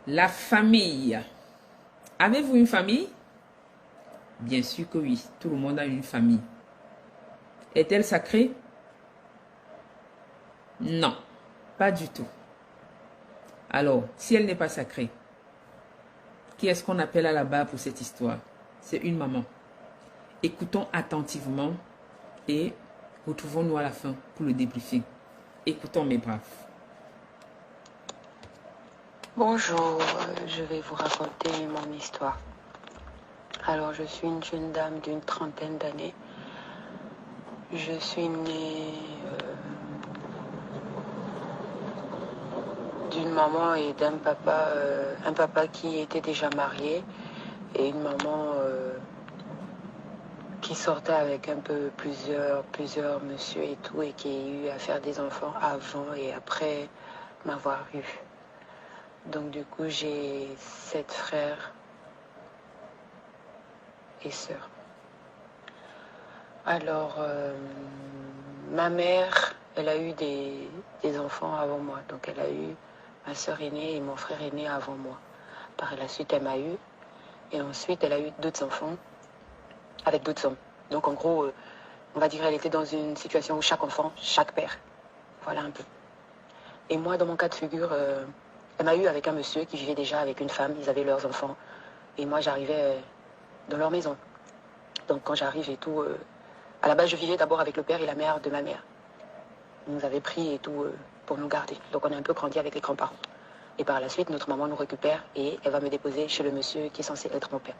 La famille. Avez-vous une famille? Bien sûr que oui, tout le monde a une famille. Est-elle sacrée? Non, pas du tout. Alors, si elle n'est pas sacrée, qui est-ce qu'on appelle à la barre pour cette histoire? C'est une maman. Écoutons attentivement et retrouvons-nous à la fin pour le débriefing. Écoutons mes braves. Bonjour, je vais vous raconter mon histoire. Alors, je suis une jeune dame d'une trentaine d'années. Je suis née d'une maman et d'un papa, un papa qui était déjà marié et une maman qui sortait avec un peu plusieurs messieurs et tout, et qui a eu à faire des enfants avant et après m'avoir eu. Donc du coup, j'ai 7 frères et sœurs. Alors, ma mère, elle a eu des enfants avant moi. Donc elle a eu ma sœur aînée et mon frère aîné avant moi. Par la suite, elle m'a eu. Et ensuite, elle a eu d'autres enfants avec d'autres hommes. Donc en gros, on va dire qu'elle était dans une situation où chaque enfant, chaque père. Voilà un peu. Et moi, dans mon cas de figure, elle m'a eu avec un monsieur qui vivait déjà avec une femme. Ils avaient leurs enfants. Et moi, j'arrivais dans leur maison. Donc quand j'arrive et tout, à la base, je vivais d'abord avec le père et la mère de ma mère. Ils nous avaient pris et tout pour nous garder. Donc on a un peu grandi avec les grands-parents. Et par la suite, notre maman nous récupère et elle va me déposer chez le monsieur qui est censé être mon père.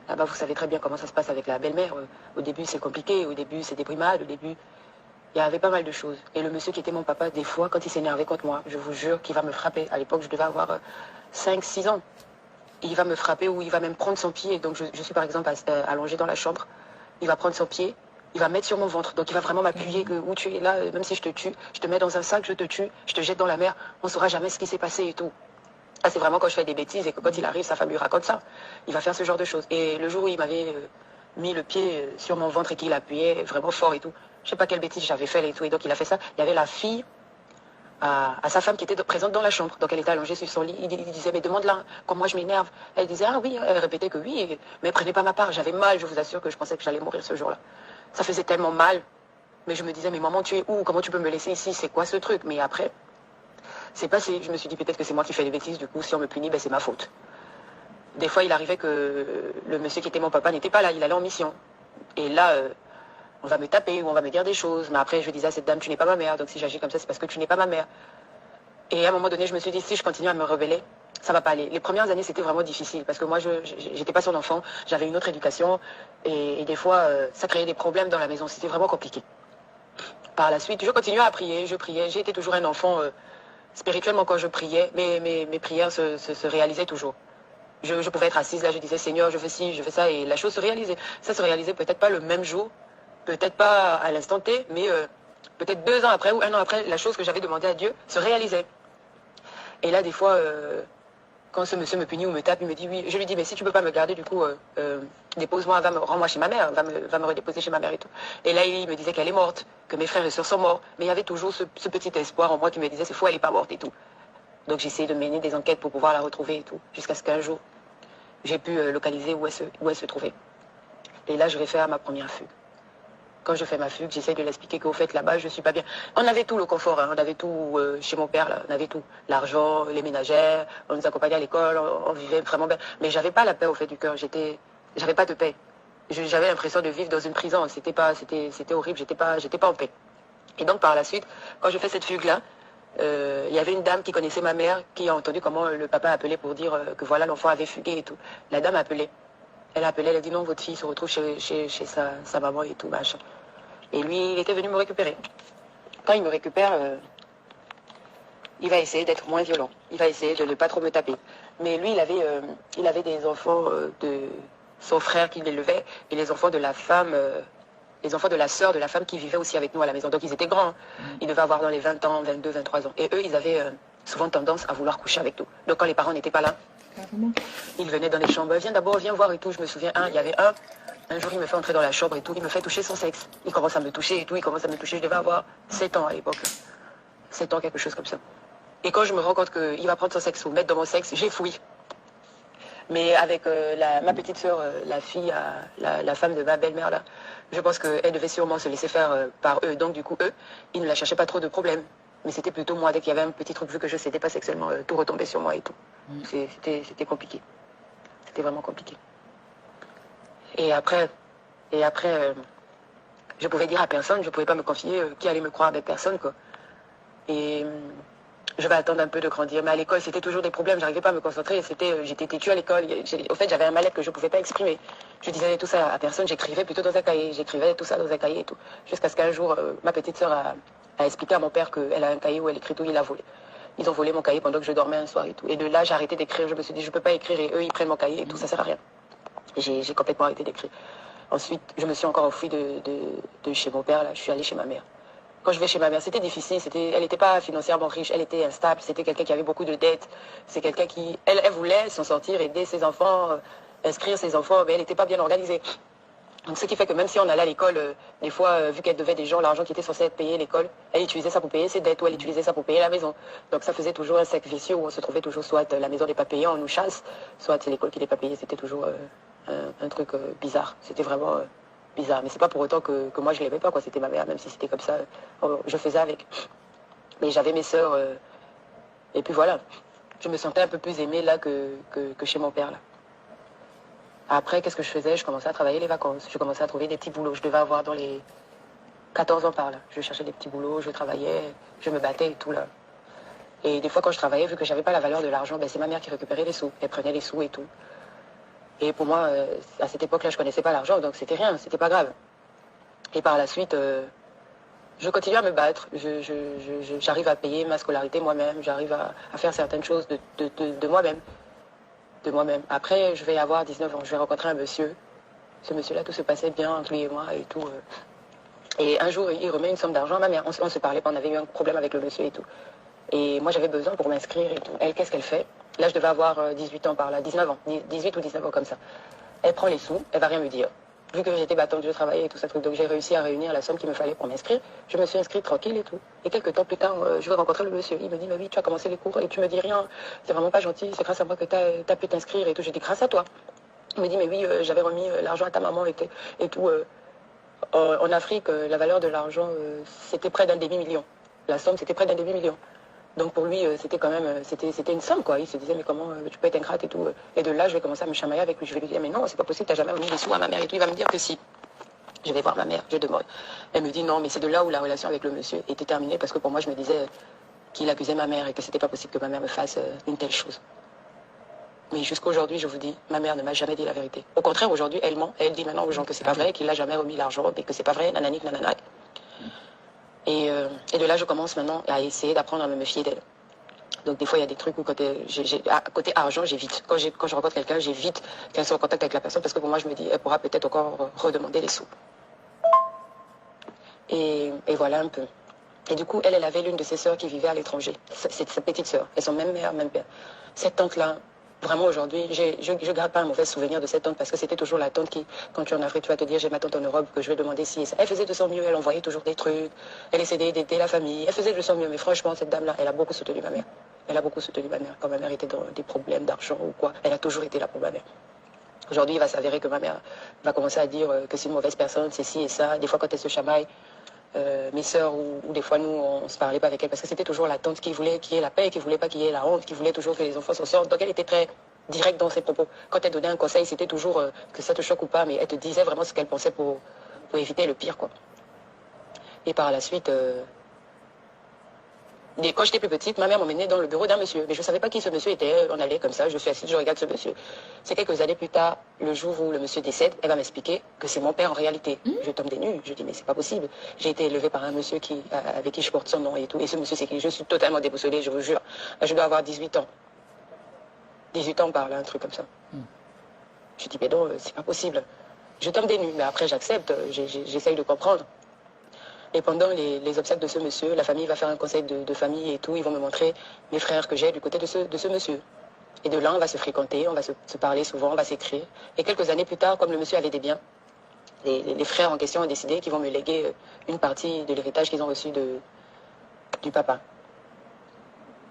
Là-bas, vous savez très bien comment ça se passe avec la belle-mère. Au début, c'est compliqué. Au début, c'est des brimades. Au début, il y avait pas mal de choses. Et le monsieur qui était mon papa, des fois, quand il s'énervait contre moi, je vous jure qu'il va me frapper. À l'époque, je devais avoir 5-6 ans. Il va me frapper ou il va même prendre son pied. Donc, je suis par exemple allongée dans la chambre. Il va prendre son pied. Il va mettre sur mon ventre. Donc, il va vraiment m'appuyer que où tu es là, même si je te tue, je te mets dans un sac, je te tue, je te jette dans la mer. On ne saura jamais ce qui s'est passé et tout. Ah, c'est vraiment quand je fais des bêtises et que quand il arrive, sa femme lui raconte ça. Il va faire ce genre de choses. Et le jour où il m'avait mis le pied sur mon ventre et qu'il appuyait vraiment fort et tout, je sais pas quelle bêtise j'avais fait et tout. Et donc il a fait ça. Il y avait la fille à sa femme qui était présente dans la chambre. Donc elle était allongée sur son lit. Il disait, mais demande-la, comme moi je m'énerve. Elle disait, ah oui. Elle répétait que oui, mais prenez pas ma part. J'avais mal, je vous assure que je pensais que j'allais mourir ce jour-là. Ça faisait tellement mal. Mais je me disais, mais maman, tu es où? Comment tu peux me laisser ici? C'est quoi ce truc? Mais après, c'est passé. Je me suis dit, peut-être que c'est moi qui fais des bêtises. Du coup, si on me punit, ben, c'est ma faute. Des fois, il arrivait que le monsieur qui était mon papa n'était pas là. Il allait en mission. Et là, on va me taper ou on va me dire des choses. Mais après, je disais à cette dame, tu n'es pas ma mère. Donc si j'agis comme ça, c'est parce que tu n'es pas ma mère. Et à un moment donné, je me suis dit, si je continue à me rebeller, ça va pas aller. Les premières années, c'était vraiment difficile parce que moi, je n'étais pas son enfant. J'avais une autre éducation. Et des fois, ça créait des problèmes dans la maison. C'était vraiment compliqué. Par la suite, je continuais à prier. Je priais. J'ai été toujours un enfant spirituellement quand je priais. Mes prières se réalisaient toujours. Je pouvais être assise là, je disais Seigneur, je fais ci, je fais ça, et la chose se réalisait. Ça se réalisait peut-être pas le même jour, peut-être pas à l'instant T, mais peut-être 2 ans après ou 1 an après, la chose que j'avais demandé à Dieu se réalisait. Et là, des fois, quand ce monsieur me punit ou me tape, il me dit oui. Je lui dis, mais si tu peux pas me garder, du coup, dépose-moi, rends-moi chez ma mère, va me redéposer chez ma mère et tout. Et là, il me disait qu'elle est morte, que mes frères et sœurs sont morts. Mais il y avait toujours ce petit espoir en moi qui me disait, c'est faux, elle est pas morte et tout. Donc j'essayais de mener des enquêtes pour pouvoir la retrouver et tout, jusqu'à ce qu'un jour, j'ai pu localiser où elle se trouvait. Et là, je vais faire ma première fugue. Quand je fais ma fugue, j'essaie de l'expliquer qu'au fait, là-bas, je ne suis pas bien. On avait tout le confort, hein, on avait tout chez mon père, là, on avait tout. L'argent, les ménagères, on nous accompagnait à l'école, on vivait vraiment bien. Mais j'avais pas la paix au fait du cœur, j'avais pas de paix. J'avais l'impression de vivre dans une prison, c'était horrible, j'étais pas en paix. Et donc, par la suite, quand je fais cette fugue-là, il y avait une dame qui connaissait ma mère, qui a entendu comment le papa appelait pour dire que voilà, l'enfant avait fugué et tout. La dame appelait. Elle appelait, elle a dit non, votre fille se retrouve chez sa maman et tout, machin. Et lui, il était venu me récupérer. Quand il me récupère, il va essayer d'être moins violent. Il va essayer de ne pas trop me taper. Mais lui, il avait des enfants de son frère qui l'élevait et les enfants de la femme, les enfants de la sœur de la femme qui vivait aussi avec nous à la maison. Donc ils étaient grands. Hein. Ils devaient avoir dans les 20 ans, 22, 23 ans. Et eux, ils avaient souvent tendance à vouloir coucher avec nous. Donc quand les parents n'étaient pas là, ils venaient dans les chambres. Viens d'abord, viens voir et tout. Je me souviens, il y avait un jour, il me fait entrer dans la chambre et tout. Il me fait toucher son sexe. Il commence à me toucher et tout. Il commence à me toucher. Je devais avoir 7 ans à l'époque. 7 ans, quelque chose comme ça. Et quand je me rends compte qu'il va prendre son sexe ou mettre dans mon sexe, j'ai fouillé. Mais avec ma petite sœur, la fille, la femme de ma belle-mère, là, je pense qu'elle devait sûrement se laisser faire par eux. Donc du coup, eux, ils ne la cherchaient pas trop de problèmes. Mais c'était plutôt moi, dès qu'il y avait un petit truc, vu que je ne cédais pas sexuellement, tout retombait sur moi et tout. C'était compliqué. C'était vraiment compliqué. Et après, je pouvais dire à personne, je ne pouvais pas me confier, qui allait me croire avec personne, quoi. Et je vais attendre un peu de grandir. Mais à l'école, c'était toujours des problèmes, j'arrivais pas à me concentrer. J'étais têtue à l'école. Au fait, j'avais un mal-être que je ne pouvais pas exprimer. Je disais tout ça à personne, j'écrivais plutôt dans un cahier. J'écrivais tout ça dans un cahier et tout. Jusqu'à ce qu'un jour, ma petite sœur a expliqué à mon père qu'elle a un cahier où elle écrit tout, il l'a volé. Ils ont volé mon cahier pendant que je dormais un soir et tout. Et de là, j'ai arrêté d'écrire. Je me suis dit, je ne peux pas écrire et eux, ils prennent mon cahier et tout, ça sert à rien. J'ai complètement arrêté d'écrire. Ensuite, je me suis encore enfuie de chez mon père, là. Je suis allée chez ma mère. Quand je vais chez ma mère, c'était difficile. Elle n'était pas financièrement riche, elle était instable. C'était quelqu'un qui avait beaucoup de dettes. C'est quelqu'un qui, elle voulait s'en sortir, aider ses enfants, inscrire ses enfants, mais elle n'était pas bien organisée. Donc, ce qui fait que même si on allait à l'école, des fois, vu qu'elle devait des gens l'argent qui était censé être payé à l'école, elle utilisait ça pour payer ses dettes ou elle utilisait ça pour payer la maison. Donc ça faisait toujours un cercle vicieux où on se trouvait toujours soit la maison n'est pas payée, on nous chasse, soit c'est l'école qui n'est pas payée. C'était toujours un truc bizarre. C'était vraiment bizarre. Mais c'est pas pour autant que moi je l'aimais pas, quoi. C'était ma mère, même si c'était comme ça, je faisais avec. Mais j'avais mes sœurs, et puis voilà. Je me sentais un peu plus aimée là que chez mon père, là. Après, qu'est-ce que je faisais? Je commençais à travailler les vacances. Je commençais à trouver des petits boulots. Je devais avoir dans les 14 ans par là. Je cherchais des petits boulots, je travaillais, je me battais et tout là. Et des fois, quand je travaillais, vu que j'avais pas la valeur de l'argent, ben, c'est ma mère qui récupérait les sous. Elle prenait les sous et tout. Et pour moi, à cette époque-là, je connaissais pas l'argent, donc c'était rien, c'était pas grave. Et par la suite, je continue à me battre. J'arrive à payer ma scolarité moi-même. J'arrive à faire certaines choses de moi-même. De moi-même. Après, je vais avoir 19 ans. Je vais rencontrer un monsieur. Ce monsieur-là, tout se passait bien entre lui et moi et tout. Et un jour, il remet une somme d'argent à ma mère. On se parlait, on avait eu un problème avec le monsieur et tout. Et moi, j'avais besoin pour m'inscrire et tout. Elle, qu'est-ce qu'elle fait? Là, je devais avoir 18 ans par là, 19 ans, 18 ou 19 ans comme ça. Elle prend les sous, elle va rien me dire. Vu que j'étais battante, je travaillais et tout ça, donc j'ai réussi à réunir la somme qu'il me fallait pour m'inscrire. Je me suis inscrite tranquille et tout. Et quelques temps plus tard, je vais rencontrer le monsieur. Il me dit, mais oui, tu as commencé les cours et tu me dis rien. C'est vraiment pas gentil, c'est grâce à moi que tu as pu t'inscrire et tout. J'ai dit, grâce à toi. Il me dit, mais oui, j'avais remis l'argent à ta maman et tout. En Afrique, la valeur de l'argent, c'était près d'un demi-million. La somme, c'était près d'un demi-million. Donc pour lui, c'était quand même, c'était une somme, quoi. Il se disait, mais comment tu peux être ingrate et tout. Et de là, je vais commencer à me chamailler avec lui. Je vais lui dire, mais non, c'est pas possible, t'as jamais remis les sous à ma mère et tout. Il va me dire que si. Je vais voir ma mère, je demande. Elle me dit non, mais c'est de là où la relation avec le monsieur était terminée, parce que pour moi, je me disais qu'il accusait ma mère et que c'était pas possible que ma mère me fasse une telle chose. Mais jusqu'à aujourd'hui, je vous dis, ma mère ne m'a jamais dit la vérité. Au contraire, aujourd'hui, elle ment. Elle dit maintenant aux gens que c'est pas vrai, qu'il n'a jamais remis l'argent, et que c'est pas vrai, nananique, nananac. Et de là, je commence maintenant à essayer d'apprendre à me fier d'elle. Donc des fois, il y a des trucs où côté argent, j'évite. Quand je rencontre quelqu'un, j'évite qu'elle soit en contact avec la personne, parce que pour moi, je me dis, elle pourra peut-être encore redemander les sous. Et voilà un peu. Et du coup, elle avait l'une de ses sœurs qui vivait à l'étranger. C'est sa petite sœur. Elles sont même mère, même père. Cette tante-là, vraiment aujourd'hui, je garde pas un mauvais souvenir de cette tante, parce que c'était toujours la tante qui, quand tu es en Afrique, tu vas te dire, j'ai ma tante en Europe, que je vais demander si et ça. Elle faisait de son mieux, elle envoyait toujours des trucs, elle essayait d'aider la famille, elle faisait de son mieux. Mais franchement, cette dame-là, elle a beaucoup soutenu ma mère. Elle a beaucoup soutenu ma mère. Quand ma mère était dans des problèmes d'argent ou quoi, elle a toujours été là pour ma mère. Aujourd'hui, il va s'avérer que ma mère va commencer à dire que c'est une mauvaise personne, c'est ci et ça. Des fois, quand elle se chamaille, mes sœurs ou des fois nous, on se parlait pas avec elle, parce que c'était toujours la tante qui voulait qu'il y ait la paix, qui voulait pas qu'il y ait la honte, qui voulait toujours que les enfants s'en sortent. Donc elle était très directe dans ses propos. Quand elle donnait un conseil, c'était toujours que ça te choque ou pas, mais elle te disait vraiment ce qu'elle pensait pour éviter le pire, quoi. Et par la suite, quand j'étais plus petite, ma mère m'emmenait dans le bureau d'un monsieur. Mais je ne savais pas qui ce monsieur était. On allait comme ça, je suis assise, je regarde ce monsieur. C'est quelques années plus tard, le jour où le monsieur décède, elle va m'expliquer que c'est mon père en réalité. Je tombe des nues. Je dis, mais c'est pas possible. J'ai été élevée par un monsieur avec qui je porte son nom et tout. Et ce monsieur, c'est qui? Je suis totalement déboussolée, je vous jure. Je dois avoir 18 ans. 18 ans par là, un truc comme ça. Je dis, mais non, c'est pas possible. Je tombe des nues. Mais après, j'accepte, j'essaye de comprendre. Et pendant les obsèques de ce monsieur, la famille va faire un conseil de famille et tout. Ils vont me montrer mes frères que j'ai du côté de ce monsieur. Et de là, on va se fréquenter, on va se parler souvent, on va s'écrire. Et quelques années plus tard, comme le monsieur avait des biens, les frères en question ont décidé qu'ils vont me léguer une partie de l'héritage qu'ils ont reçu du papa.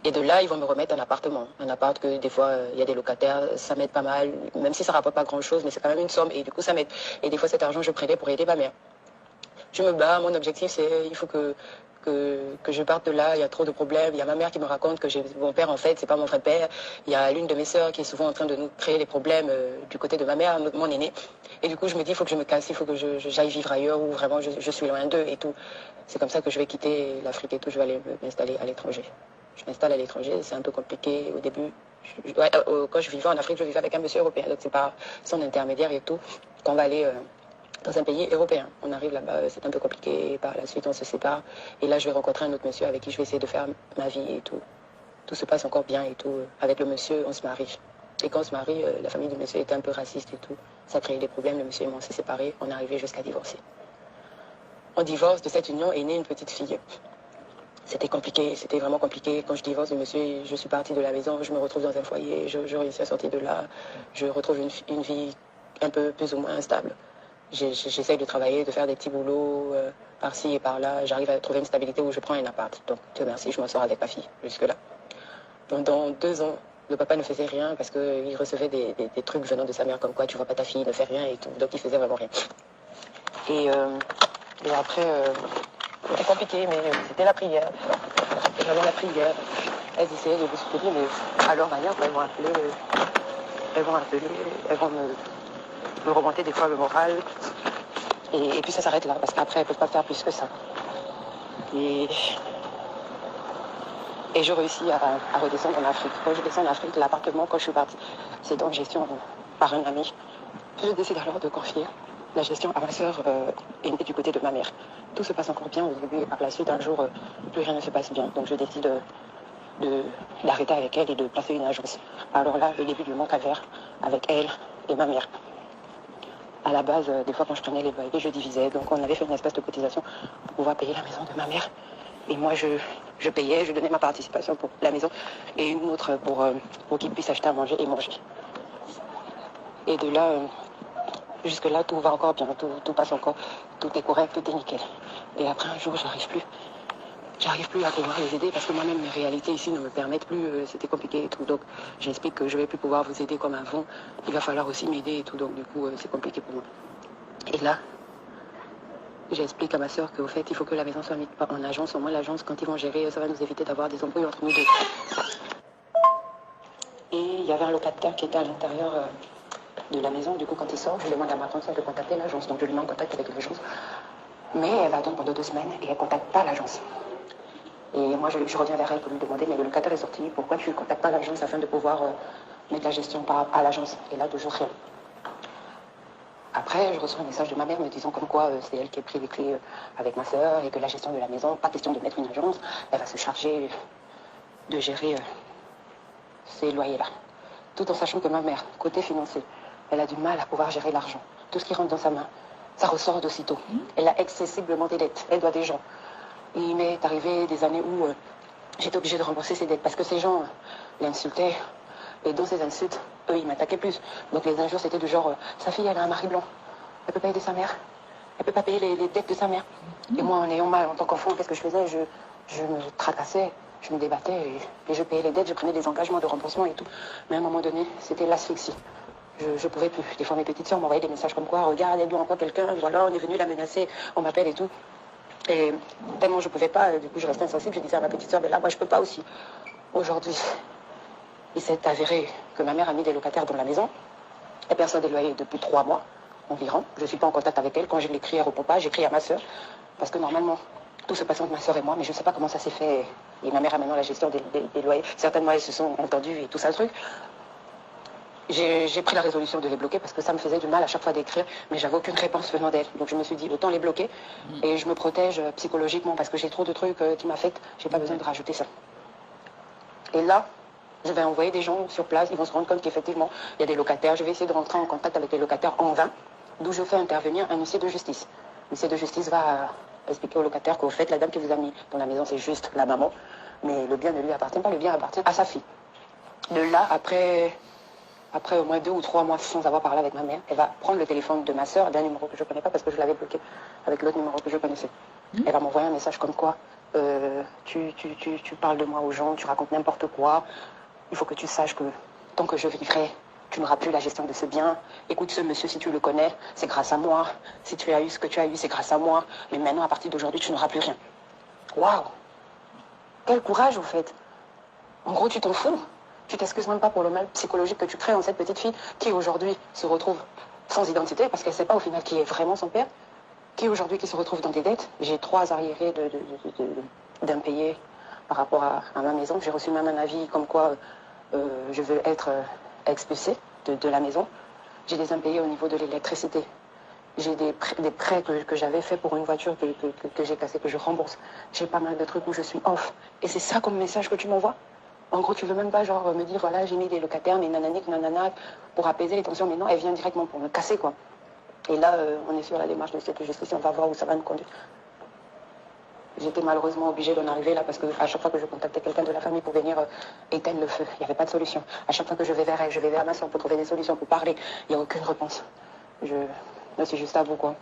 Et de là, ils vont me remettre un appartement. Un appart que des fois, il y a des locataires, ça m'aide pas mal, même si ça ne rapporte pas grand-chose, mais c'est quand même une somme. Et du coup, ça m'aide. Et des fois, cet argent, je prenais pour aider ma mère. Je me bats, mon objectif, c'est il faut que je parte de là, il y a trop de problèmes. Il y a ma mère qui me raconte que mon père, en fait, c'est pas mon vrai père. Il y a l'une de mes sœurs qui est souvent en train de nous créer des problèmes du côté de ma mère, mon aîné. Et du coup, je me dis, il faut que je me casse, il faut que j'aille vivre ailleurs où vraiment je suis loin d'eux et tout. C'est comme ça que je vais quitter l'Afrique et tout, je vais aller m'installer à l'étranger. Je m'installe à l'étranger, c'est un peu compliqué au début. Quand je vivais en Afrique, je vivais avec un monsieur européen, donc c'est par son intermédiaire et tout qu'on va aller dans un pays européen. On arrive là-bas, c'est un peu compliqué, et par la suite on se sépare. Et là, je vais rencontrer un autre monsieur avec qui je vais essayer de faire ma vie et tout. Tout se passe encore bien et tout. Avec le monsieur, on se marie. Et quand on se marie, la famille du monsieur était un peu raciste et tout. Ça créait des problèmes, le monsieur et moi on s'est séparés, on est arrivé jusqu'à divorcer. En divorce de cette union est née une petite fille. C'était compliqué, c'était vraiment compliqué. Quand je divorce du monsieur, je suis partie de la maison, je me retrouve dans un foyer, je réussis à sortir de là, je retrouve une vie un peu plus ou moins instable. J'essaye de travailler, de faire des petits boulots par-ci et par-là. J'arrive à trouver une stabilité où je prends un appart. Donc, Dieu merci, je m'en sors avec ma fille jusque-là. Pendant 2 ans, le papa ne faisait rien parce qu'il recevait des trucs venant de sa mère comme quoi tu vois pas ta fille, ne fait rien et tout. Donc, il faisait vraiment rien. Et après, c'était compliqué, mais c'était la prière. J'avais la prière. Elles essayaient de me soutenir, mais à leur manière, elles vont appeler, elles vont me remonter des fois le moral. Et puis ça s'arrête là, parce qu'après, elles ne peuvent pas faire plus que ça. Et je réussis à redescendre en Afrique. Quand je descends en Afrique, l'appartement, quand je suis partie, c'est en gestion par un ami. Je décide alors de confier la gestion à ma sœur aînée du côté de ma mère. Tout se passe encore bien au début et par la suite, un jour, plus rien ne se passe bien. Donc je décide d'arrêter avec elle et de placer une agence. Alors là, le début du mon calvaire avec elle et ma mère. À la base, des fois quand je prenais les loyers, je divisais. Donc on avait fait une espèce de cotisation pour pouvoir payer la maison de ma mère. Et moi, je payais, je donnais ma participation pour la maison et une autre pour qu'il puisse acheter à manger et manger. Et de là, jusque-là, tout va encore bien, tout passe encore, tout est correct, tout est nickel. Et après un jour, j'arrive plus à pouvoir les aider parce que moi-même, mes réalités ici ne me permettent plus, c'était compliqué et tout. Donc, j'explique que je ne vais plus pouvoir vous aider comme avant. Il va falloir aussi m'aider et tout. Donc, du coup, c'est compliqué pour moi. Et là, j'explique à ma soeur qu'au fait, il faut que la maison soit mise en agence. Au moins, l'agence, quand ils vont gérer, ça va nous éviter d'avoir des embrouilles entre nous deux. Et il y avait un locataire qui était à l'intérieur de la maison. Du coup, quand il sort, je demande à ma tante de contacter l'agence. Donc, je lui mets en contact avec l'agence. Mais elle attend pendant 2 semaines et elle ne contacte pas l'agence. Et moi, je reviens vers elle pour lui demander, mais le locataire est sorti, pourquoi tu ne contactes pas l'agence afin de pouvoir mettre la gestion à l'agence? Et là, toujours rien. Après, je reçois un message de ma mère me disant comme quoi c'est elle qui a pris les clés avec ma soeur et que la gestion de la maison, pas question de mettre une agence, elle va se charger de gérer ces loyers-là. Tout en sachant que ma mère, côté financier, elle a du mal à pouvoir gérer l'argent. Tout ce qui rentre dans sa main, ça ressort d'aussitôt. Elle a excessivement des dettes, elle doit des gens. Et il m'est arrivé des années où j'étais obligée de rembourser ses dettes parce que ces gens l'insultaient. Et dans ces insultes, eux, ils m'attaquaient plus. Donc les injures, c'était du genre, sa fille, elle a un mari blanc. Elle ne peut pas aider sa mère. Elle ne peut pas payer les dettes de sa mère. Et moi, en ayant mal en tant qu'enfant, qu'est-ce que je faisais? Je me tracassais, je me débattais et je payais les dettes, je prenais des engagements de remboursement et tout. Mais à un moment donné, c'était l'asphyxie. Je pouvais plus. Des fois, mes petites soeurs m'envoyaient des messages comme quoi, regarde, elle doit encore quelqu'un, voilà, on est venu la menacer, on m'appelle et tout. Et tellement je ne pouvais pas, du coup, je restais insensible, je disais à ma petite soeur, mais là, moi, je ne peux pas aussi. Aujourd'hui, il s'est avéré que ma mère a mis des locataires dans la maison. Elle perçoit des loyers depuis 3 mois environ. Je ne suis pas en contact avec elle. Quand je l'ai crié à au papa, j'ai crié à ma soeur. Parce que normalement, tout se passe entre ma soeur et moi, mais je ne sais pas comment ça s'est fait. Et ma mère a maintenant la gestion des loyers. Certainement, elles se sont entendues et tout ça, le truc. J'ai pris la résolution de les bloquer parce que ça me faisait du mal à chaque fois d'écrire, mais j'avais aucune réponse venant d'elle. Donc je me suis dit, autant les bloquer et je me protège psychologiquement parce que j'ai trop de trucs qui m'affectent. Je n'ai pas besoin de rajouter ça. Et là, je vais envoyer des gens sur place, ils vont se rendre compte qu'effectivement, il y a des locataires. Je vais essayer de rentrer en contact avec les locataires en vain, d'où je fais intervenir un huissier de justice. L'huissier de justice va expliquer aux locataires qu'au fait, la dame qui vous a mis dans la maison, c'est juste la maman, mais le bien ne lui appartient pas, le bien appartient à sa fille. De là, après au moins 2 ou 3 mois sans avoir parlé avec ma mère, elle va prendre le téléphone de ma soeur, d'un numéro que je ne connais pas parce que je l'avais bloqué avec l'autre numéro que je connaissais. Elle va m'envoyer un message comme quoi tu parles de moi aux gens, tu racontes n'importe quoi. Il faut que tu saches que tant que je vivrai, tu n'auras plus la gestion de ce bien. Écoute, ce monsieur, si tu le connais, c'est grâce à moi. Si tu as eu ce que tu as eu, c'est grâce à moi. Mais maintenant, à partir d'aujourd'hui, tu n'auras plus rien. Waouh! Quel courage, au fait. En gros, tu t'en fous. Tu t'excuses même pas pour le mal psychologique que tu crées en cette petite fille qui, aujourd'hui, se retrouve sans identité parce qu'elle ne sait pas, au final, qui est vraiment son père. Qui, aujourd'hui, qui se retrouve dans des dettes. J'ai 3 arriérés d'impayés par rapport à ma maison. J'ai reçu même un avis comme quoi je veux être expulsée de la maison. J'ai des impayés au niveau de l'électricité. J'ai des prêts que j'avais fait pour une voiture que j'ai cassée, que je rembourse. J'ai pas mal de trucs où je suis off. Et c'est ça comme message que tu m'envoies? En gros, tu veux même pas genre me dire, voilà, j'ai mis des locataires, mais nananique, nanana, pour apaiser les tensions. Mais non, elle vient directement pour me casser, quoi. Et là, on est sur la démarche de cette justice, on va voir où ça va nous conduire. J'étais malheureusement obligée d'en arriver là parce qu'à chaque fois que je contactais quelqu'un de la famille pour venir éteindre le feu, il n'y avait pas de solution. À chaque fois que je vais vers elle, je vais vers ma soeur pour trouver des solutions, pour parler, il n'y a aucune réponse. Là, c'est juste à vous, quoi.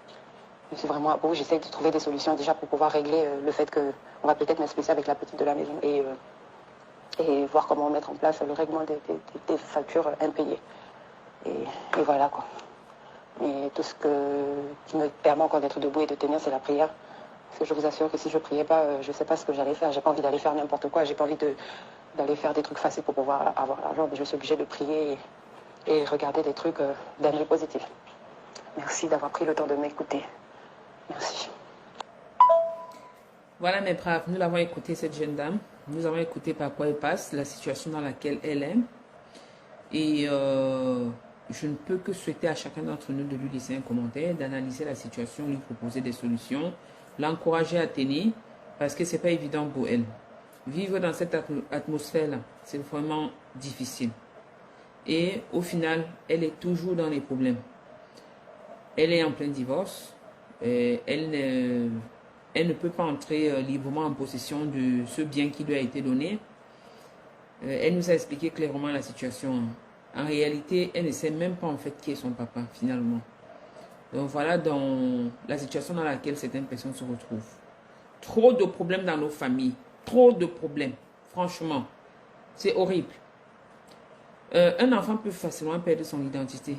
Je suis vraiment à bout. J'essaie de trouver des solutions déjà pour pouvoir régler le fait qu'on va peut-être m'expulser avec la petite de la maison et voir comment mettre en place le règlement des factures impayées. Et voilà, quoi. Et tout ce qui me permet encore d'être debout et de tenir, c'est la prière. Parce que je vous assure que si je ne priais pas, je ne sais pas ce que j'allais faire. J'ai pas envie d'aller faire n'importe quoi. J'ai pas envie d'aller faire des trucs faciles pour pouvoir avoir l'argent. Mais je suis obligée de prier et regarder des trucs d'un œil positif. Merci d'avoir pris le temps de m'écouter. Merci. Voilà mes braves, nous l'avons écouté cette jeune dame. Nous avons écouté par quoi elle passe, la situation dans laquelle elle est. Et je ne peux que souhaiter à chacun d'entre nous de lui laisser un commentaire, d'analyser la situation, lui proposer des solutions, l'encourager à tenir, parce que ce n'est pas évident pour elle. Vivre dans cette atmosphère-là, c'est vraiment difficile. Et au final, elle est toujours dans les problèmes. Elle est en plein divorce. Elle ne peut pas entrer librement en possession de ce bien qui lui a été donné. Elle nous a expliqué clairement la situation. En réalité, elle ne sait même pas en fait qui est son papa finalement. Donc voilà dans la situation dans laquelle certaines personnes se retrouvent. Trop de problèmes dans nos familles. Trop de problèmes. Franchement, c'est horrible. Un enfant peut facilement perdre son identité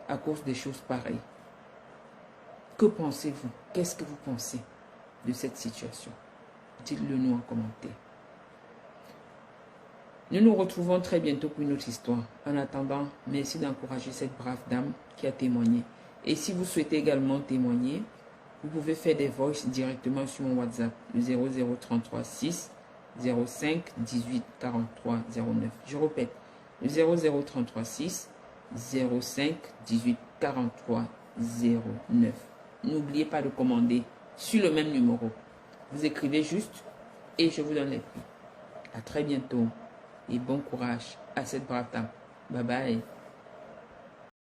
à cause des choses pareilles. Que pensez-vous? Qu'est-ce que vous pensez de cette situation? Dites-le nous en commentaire. Nous nous retrouvons très bientôt pour une autre histoire. En attendant, merci d'encourager cette brave dame qui a témoigné. Et si vous souhaitez également témoigner, vous pouvez faire des voices directement sur mon WhatsApp, le 0033 6 05 18 43 09. Je répète, le 0033 6 05 18 43 09. N'oubliez pas de commander sur le même numéro. Vous écrivez juste et je vous donne les prix. À très bientôt et bon courage à cette brave dame. Bye bye.